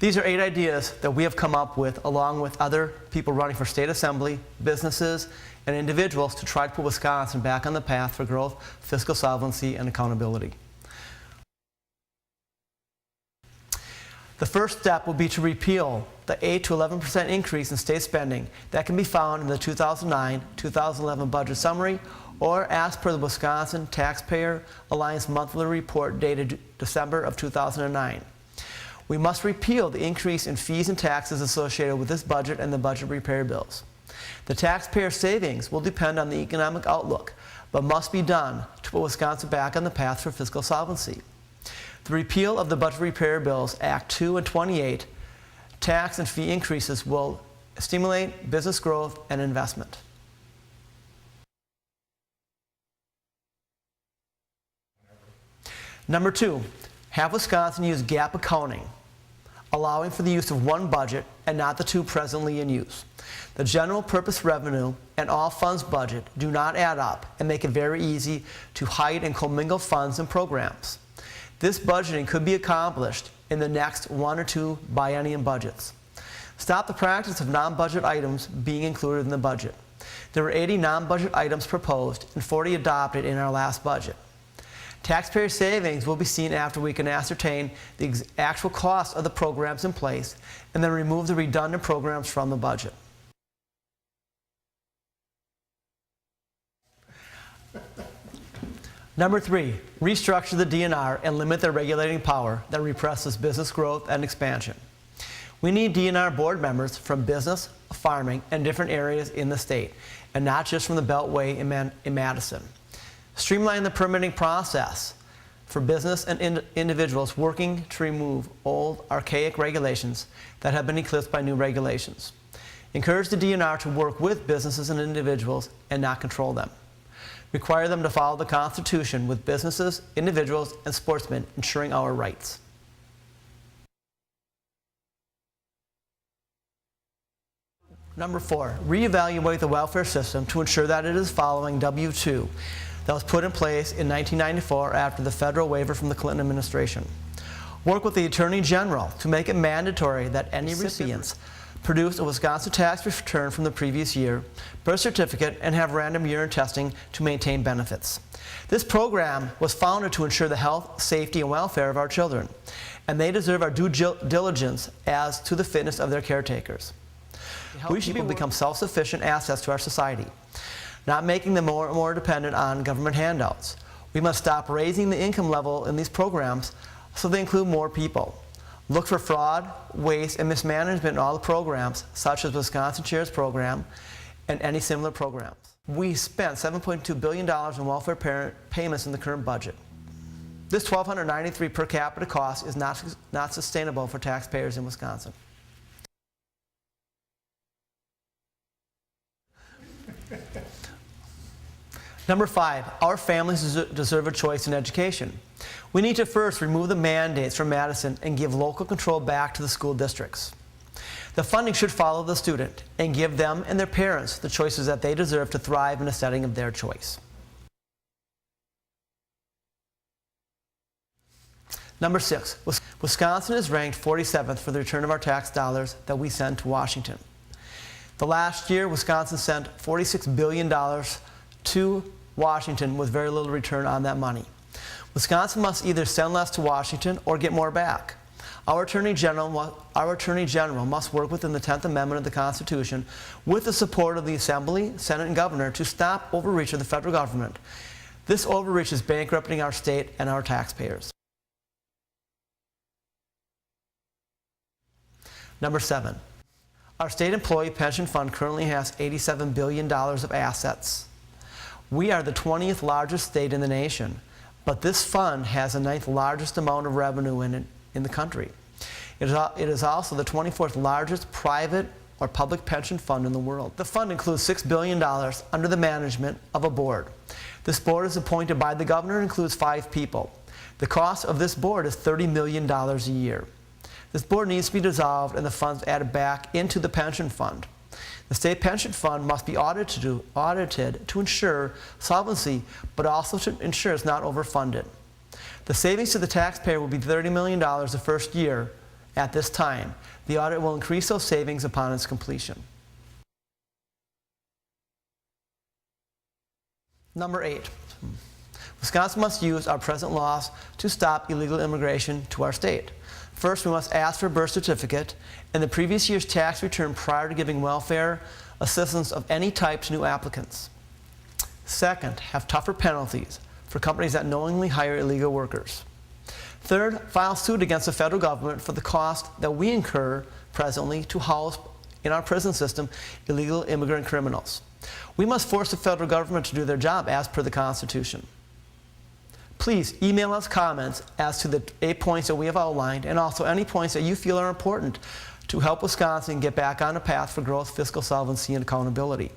These are 8 ideas that we have come up with along with other people running for state assembly, businesses, and individuals to try to put Wisconsin back on the path for growth, fiscal solvency, and accountability. The first step will be to repeal the 8 to 11% increase in state spending that can be found in the 2009-2011 budget summary or as per the Wisconsin Taxpayer Alliance monthly report dated December of 2009. We must repeal the increase in fees and taxes associated with this budget and the budget repair bills. The taxpayer savings will depend on the economic outlook, but must be done to put Wisconsin back on the path for fiscal solvency. The repeal of the Budget Repair Bills, Act 2 and 28, tax and fee increases will stimulate business growth and investment. Number 2, have Wisconsin use GAAP accounting, allowing for the use of one budget and not the 2 presently in use. The general purpose revenue and all funds budget do not add up and make it very easy to hide and commingle funds and programs. This budgeting could be accomplished in the next 1 or 2 biennium budgets. Stop the practice of non-budget items being included in the budget. There were 80 non-budget items proposed and 40 adopted in our last budget. Taxpayer savings will be seen after we can ascertain the actual cost of the programs in place and then remove the redundant programs from the budget. Number 3, restructure the DNR and limit their regulating power that represses business growth and expansion. We need DNR board members from business, farming, and different areas in the state, and not just from the Beltway in Madison. Streamline the permitting process for business and individuals working to remove old, archaic regulations that have been eclipsed by new regulations. Encourage the DNR to work with businesses and individuals and not control them. Require them to follow the Constitution with businesses, individuals, and sportsmen, ensuring our rights. Number 4, reevaluate the welfare system to ensure that it is following W-2 that was put in place in 1994 after the federal waiver from the Clinton administration. Work with the Attorney General to make it mandatory that any recipients produce a Wisconsin tax return from the previous year, birth certificate, and have random urine testing to maintain benefits. This program was founded to ensure the health, safety, and welfare of our children, and they deserve our due diligence as to the fitness of their caretakers. We should become self-sufficient assets to our society, not making them more and more dependent on government handouts. We must stop raising the income level in these programs so they include more people. Look for fraud, waste, and mismanagement in all the programs, such as Wisconsin Shares program and any similar programs. We spent $7.2 billion in welfare payments in the current budget. This $1,293 per capita cost is not sustainable for taxpayers in Wisconsin. Number 5, our families deserve a choice in education. We need to first remove the mandates from Madison and give local control back to the school districts. The funding should follow the student and give them and their parents the choices that they deserve to thrive in a setting of their choice. Number 6, Wisconsin is ranked 47th for the return of our tax dollars that we send to Washington. The last year, Wisconsin sent $46 billion to Washington with very little return on that money. Wisconsin must either send less to Washington or get more back. Our Attorney General must work within the 10th Amendment of the Constitution with the support of the Assembly, Senate, and Governor to stop overreach of the federal government. This overreach is bankrupting our state and our taxpayers. Number 7, our state employee pension fund currently has $87 billion of assets. We are the 20th largest state in the nation, but this fund has the 9th largest amount of revenue in the country. It is also the 24th largest private or public pension fund in the world. The fund includes $6 billion under the management of a board. This board is appointed by the governor and includes 5 people. The cost of this board is $30 million a year. This board needs to be dissolved and the funds added back into the pension fund. The state pension fund must be audited to ensure solvency, but also to ensure it's not overfunded. The savings to the taxpayer will be $30 million the first year at this time. The audit will increase those savings upon its completion. Number 8. Wisconsin must use our present laws to stop illegal immigration to our state. First, we must ask for a birth certificate and the previous year's tax return prior to giving welfare assistance of any type to new applicants. Second, have tougher penalties for companies that knowingly hire illegal workers. Third, file suit against the federal government for the cost that we incur presently to house in our prison system illegal immigrant criminals. We must force the federal government to do their job as per the Constitution. Please email us comments as to the 8 points that we have outlined, and also any points that you feel are important to help Wisconsin get back on a path for growth, fiscal solvency, and accountability.